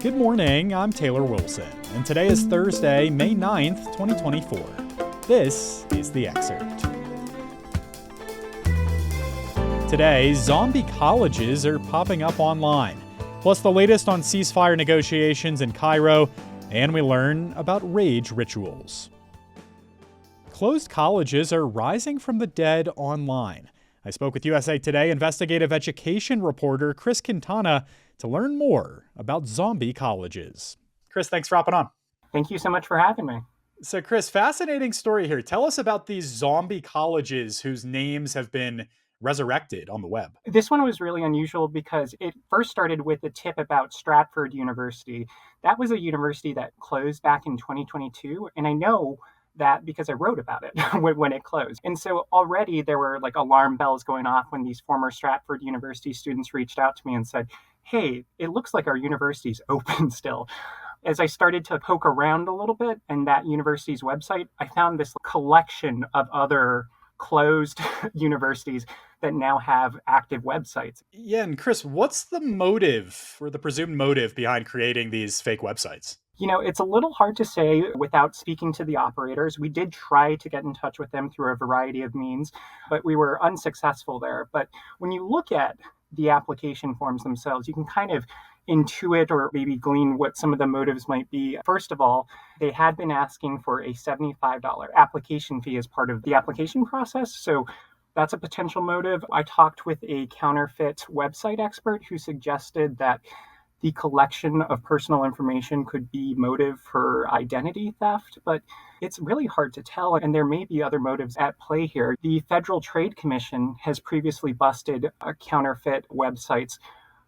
Good morning, I'm Taylor Wilson, and today is Thursday, May 9th, 2024. This is The Excerpt. Today, zombie colleges are popping up online, plus the latest on ceasefire negotiations in Cairo, and we learn about rage rituals. Closed colleges are rising from the dead online. I spoke with USA Today investigative education reporter Chris Quintana to learn more about zombie colleges. Chris, thanks for hopping on. Thank you so much for having me. So, Chris, fascinating story here. Tell us about these zombie colleges whose names have been resurrected on the web. This one was really unusual because it first started with a tip about Stratford University. That was a university that closed back in 2022, and I know that because I wrote about it when it closed. And so already there were like alarm bells going off when these former Stratford University students reached out to me and said, hey, it looks like our university's open still. As I started to poke around a little bit in that university's website, I found this collection of other closed universities that now have active websites. Yeah, and Chris, what's the motive or the presumed motive behind creating these fake websites? You know, it's a little hard to say without speaking to the operators. We did try to get in touch with them through a variety of means, but we were unsuccessful there. But when you look at the application forms themselves, you can kind of intuit or maybe glean what some of the motives might be. First of all, they had been asking for a $75 application fee as part of the application process. So that's a potential motive. I talked with a counterfeit website expert who suggested that the collection of personal information could be motive for identity theft, but it's really hard to tell, and there may be other motives at play here. The Federal Trade Commission has previously busted counterfeit websites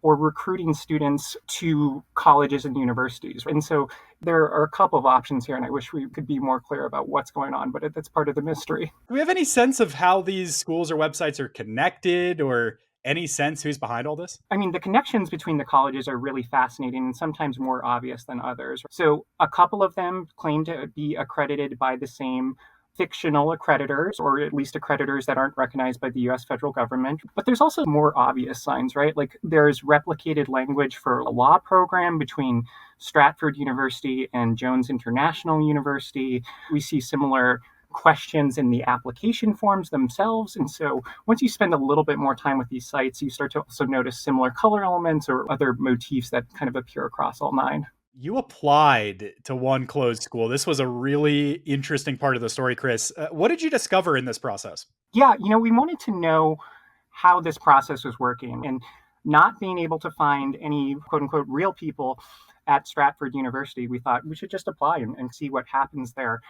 or recruiting students to colleges and universities. And so there are a couple of options here, and I wish we could be more clear about what's going on, but that's part of the mystery. Do we have any sense of how these schools or websites are connected, or any sense who's behind all this? I mean, the connections between the colleges are really fascinating and sometimes more obvious than others. So a couple of them claim to be accredited by the same fictional accreditors, or at least accreditors that aren't recognized by the US federal government. But there's also more obvious signs, right? Like there's replicated language for a law program between Stratford University and Jones International University. We see similar questions in the application forms themselves. And so once you spend a little bit more time with these sites, you start to also notice similar color elements or other motifs that kind of appear across all nine. You applied to one closed school. This was a really interesting part of the story, Chris. What did you discover in this process? Yeah, we wanted to know how this process was working, and not being able to find any quote unquote real people at Stratford University, we thought we should just apply and see what happens there.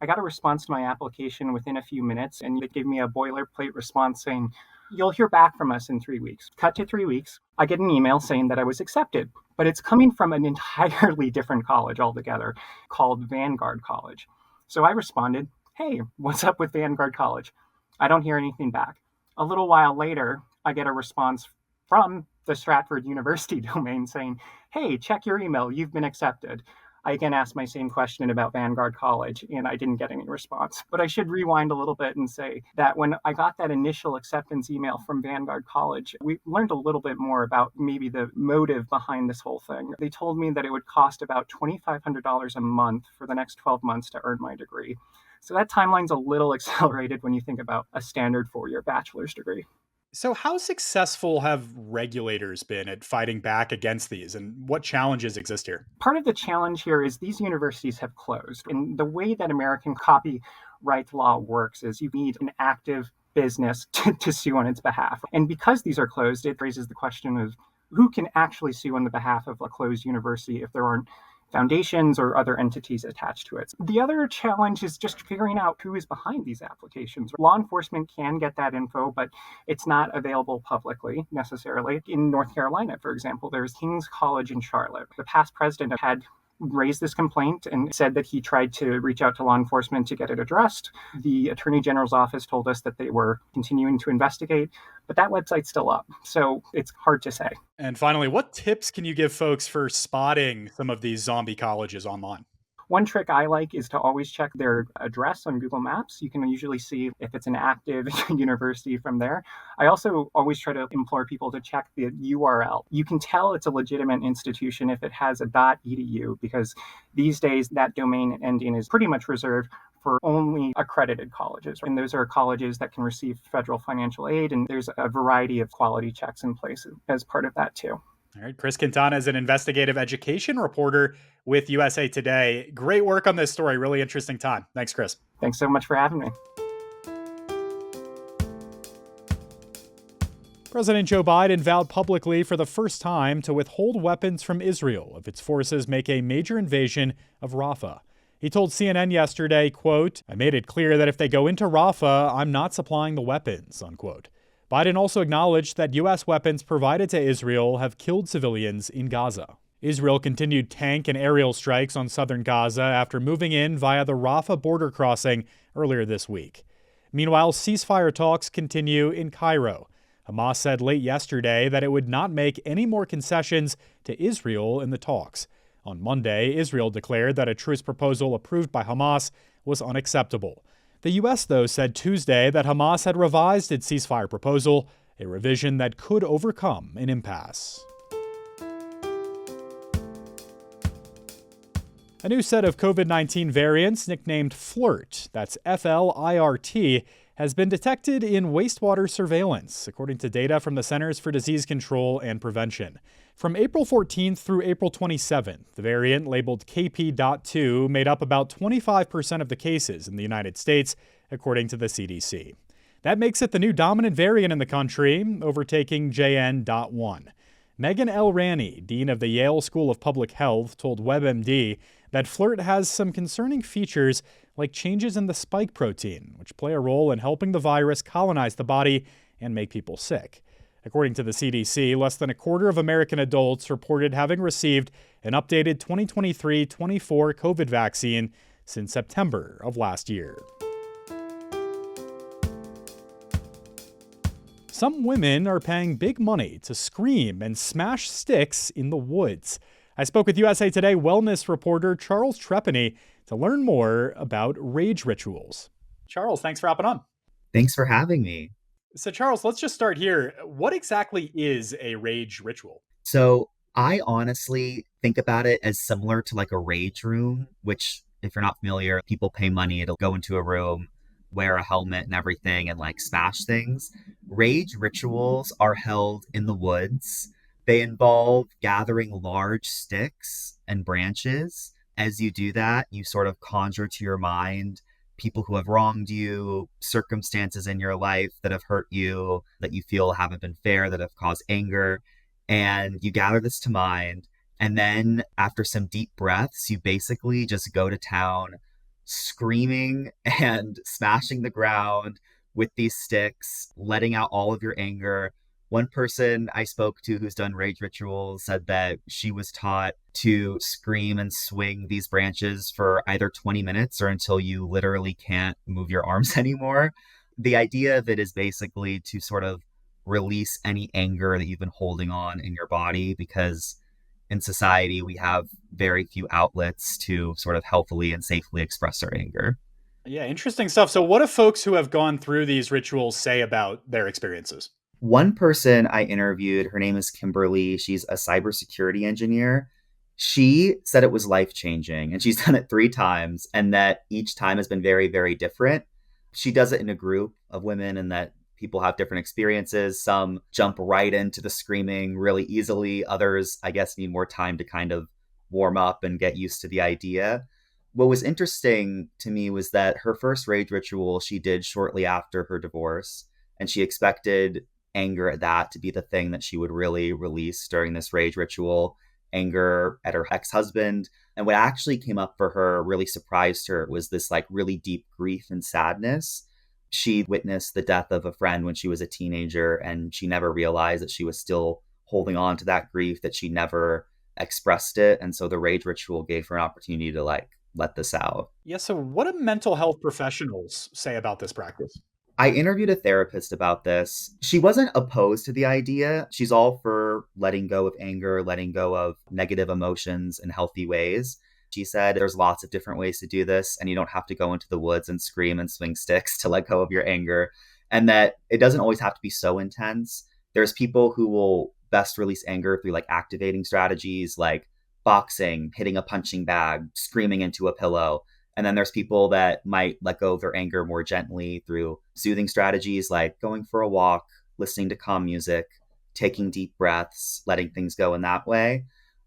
I got a response to my application within a few minutes, and they gave me a boilerplate response saying, you'll hear back from us in 3 weeks. Cut to 3 weeks, I get an email saying that I was accepted, but it's coming from an entirely different college altogether called Vanguard College. So I responded, hey, what's up with Vanguard College? I don't hear anything back. A little while later, I get a response from the Stratford University domain saying, hey, check your email, you've been accepted. I again asked my same question about Vanguard College, and I didn't get any response. But I should rewind a little bit and say that when I got that initial acceptance email from Vanguard College, we learned a little bit more about maybe the motive behind this whole thing. They told me that it would cost about $2,500 a month for the next 12 months to earn my degree. So that timeline's a little accelerated when you think about a standard four-year bachelor's degree. So how successful have regulators been at fighting back against these, and what challenges exist here? Part of the challenge here is these universities have closed. And the way that American copyright law works is you need an active business to sue on its behalf. And because these are closed, it raises the question of who can actually sue on the behalf of a closed university if there aren't foundations or other entities attached to it. The other challenge is just figuring out who is behind these applications. Law enforcement can get that info, but it's not available publicly necessarily. In North Carolina, for example, there's King's College in Charlotte. The past president had raised this complaint and said that he tried to reach out to law enforcement to get it addressed. The Attorney General's office told us that they were continuing to investigate, but that website's still up. So it's hard to say. And finally, what tips can you give folks for spotting some of these zombie colleges online? One trick I like is to always check their address on Google Maps. You can usually see if it's an active university from there. I also always try to implore people to check the URL. You can tell it's a legitimate institution if it has a .edu, because these days that domain ending is pretty much reserved for only accredited colleges. And those are colleges that can receive federal financial aid. And there's a variety of quality checks in place as part of that too. All right. Chris Quintana is an investigative education reporter with USA Today. Great work on this story. Really interesting time. Thanks, Chris. Thanks so much for having me. President Joe Biden vowed publicly for the first time to withhold weapons from Israel if its forces make a major invasion of Rafah. He told CNN yesterday, quote, "I made it clear that if they go into Rafah, I'm not supplying the weapons," unquote. Biden also acknowledged that U.S. weapons provided to Israel have killed civilians in Gaza. Israel continued tank and aerial strikes on southern Gaza after moving in via the Rafah border crossing earlier this week. Meanwhile, ceasefire talks continue in Cairo. Hamas said late yesterday that it would not make any more concessions to Israel in the talks. On Monday, Israel declared that a truce proposal approved by Hamas was unacceptable. The U.S., though, said Tuesday that Hamas had revised its ceasefire proposal, a revision that could overcome an impasse. A new set of COVID-19 variants nicknamed FLIRT, that's F-L-I-R-T, has been detected in wastewater surveillance, according to data from the Centers for Disease Control and Prevention. From April 14th through April 27th, the variant labeled KP.2 made up about 25% of the cases in the United States, according to the CDC. That makes it the new dominant variant in the country, overtaking JN.1. Megan L. Ranney, dean of the Yale School of Public Health, told WebMD that FLIRT has some concerning features like changes in the spike protein, which play a role in helping the virus colonize the body and make people sick. According to the CDC, less than a quarter of American adults reported having received an updated 2023-24 COVID vaccine since September of last year. Some women are paying big money to scream and smash sticks in the woods. I spoke with USA Today wellness reporter Charles Trepani to learn more about rage rituals. Charles, thanks for hopping on. Thanks for having me. So, Charles, let's just start here. What exactly is a rage ritual? So I honestly think about it as similar to like a rage room, which, if you're not familiar, people pay money to go into a room, wear a helmet and everything, and like smash things. Rage rituals are held in the woods. They involve gathering large sticks and branches. As you do that, you sort of conjure to your mind people who have wronged you, circumstances in your life that have hurt you, that you feel haven't been fair, that have caused anger. And you gather this to mind. And then after some deep breaths, you basically just go to town screaming and smashing the ground with these sticks, letting out all of your anger. One person I spoke to who's done rage rituals said that she was taught to scream and swing these branches for either 20 minutes or until you literally can't move your arms anymore. The idea of it is basically to sort of release any anger that you've been holding on in your body, because in society we have very few outlets to sort of healthily and safely express our anger. Yeah, interesting stuff. So what do folks who have gone through these rituals say about their experiences? One person I interviewed, her name is Kimberly. She's a cybersecurity engineer. She said it was life-changing, and she's done it 3 times, and that each time has been very, very different. She does it in a group of women, and that people have different experiences. Some jump right into the screaming really easily. Others, I guess, need more time to kind of warm up and get used to the idea. What was interesting to me was that her first rage ritual she did shortly after her divorce, and she expected anger at that to be the thing that she would really release during this rage ritual, anger at her ex-husband. And what actually came up for her, really surprised her, was this like really deep grief and sadness. She witnessed the death of a friend when she was a teenager, and she never realized that she was still holding on to that grief, that she never expressed it. And so the rage ritual gave her an opportunity to like let this out. Yeah, so what do mental health professionals say about this practice? I interviewed a therapist about this. She wasn't opposed to the idea. She's all for letting go of anger, letting go of negative emotions in healthy ways. She said there's lots of different ways to do this, and you don't have to go into the woods and scream and swing sticks to let go of your anger, and that it doesn't always have to be so intense. There's people who will best release anger through like activating strategies like boxing, hitting a punching bag, screaming into a pillow. And then there's people that might let go of their anger more gently through soothing strategies like going for a walk, listening to calm music, taking deep breaths, letting things go in that way.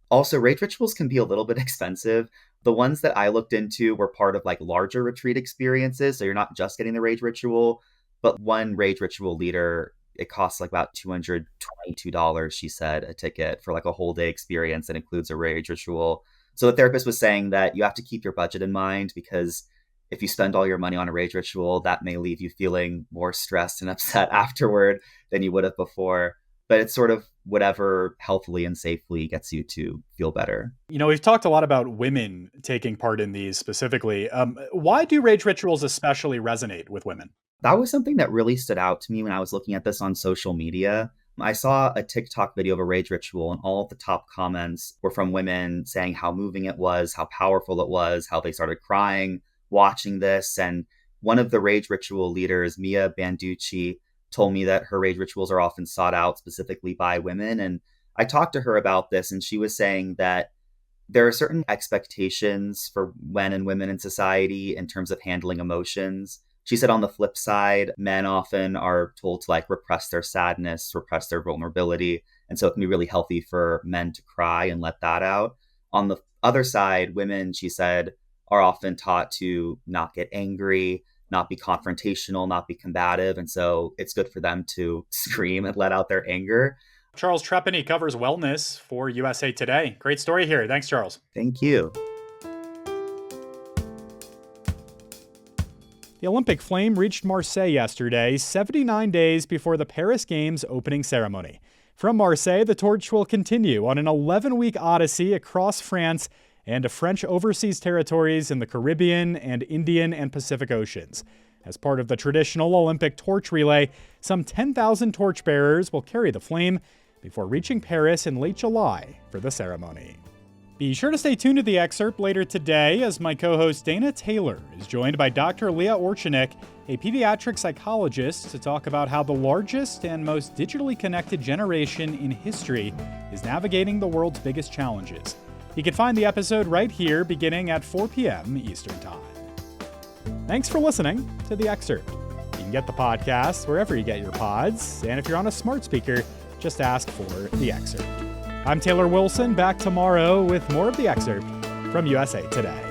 Also, rage rituals can be a little bit expensive. The ones that I looked into were part of like larger retreat experiences. So you're not just getting the rage ritual, but one rage ritual leader, it costs like about $222, she said, a ticket for like a whole day experience that includes a rage ritual. So the therapist was saying that you have to keep your budget in mind, because if you spend all your money on a rage ritual, that may leave you feeling more stressed and upset afterward than you would have before. But it's sort of whatever healthily and safely gets you to feel better. You know, we've talked a lot about women taking part in these specifically. Why do rage rituals especially resonate with women? That was something that really stood out to me when I was looking at this on social media. I saw a TikTok video of a rage ritual, and all of the top comments were from women saying how moving it was, how powerful it was, how they started crying watching this. And one of the rage ritual leaders, Mia Banducci, told me that her rage rituals are often sought out specifically by women. And I talked to her about this, and she was saying that there are certain expectations for men and women in society in terms of handling emotions. She said on the flip side, men often are told to like repress their sadness, repress their vulnerability. And so it can be really healthy for men to cry and let that out. On the other side, women, she said, are often taught to not get angry, not be confrontational, not be combative. And so it's good for them to scream and let out their anger. Charles Trepani covers wellness for USA Today. Great story here. Thanks, Charles. Thank you. The Olympic flame reached Marseille yesterday, 79 days before the Paris Games opening ceremony. From Marseille, the torch will continue on an 11-week odyssey across France and to French overseas territories in the Caribbean and Indian and Pacific Oceans. As part of the traditional Olympic torch relay, some 10,000 torchbearers will carry the flame before reaching Paris in late July for the ceremony. Be sure to stay tuned to the excerpt later today as my co-host Dana Taylor is joined by Dr. Leah Orchanik, a pediatric psychologist, to talk about how the largest and most digitally connected generation in history is navigating the world's biggest challenges. You can find the episode right here beginning at 4 p.m. Eastern Time. Thanks for listening to The Excerpt. You can get the podcast wherever you get your pods, and if you're on a smart speaker, just ask for The Excerpt. I'm Taylor Wilson, back tomorrow with more of The Excerpt from USA Today.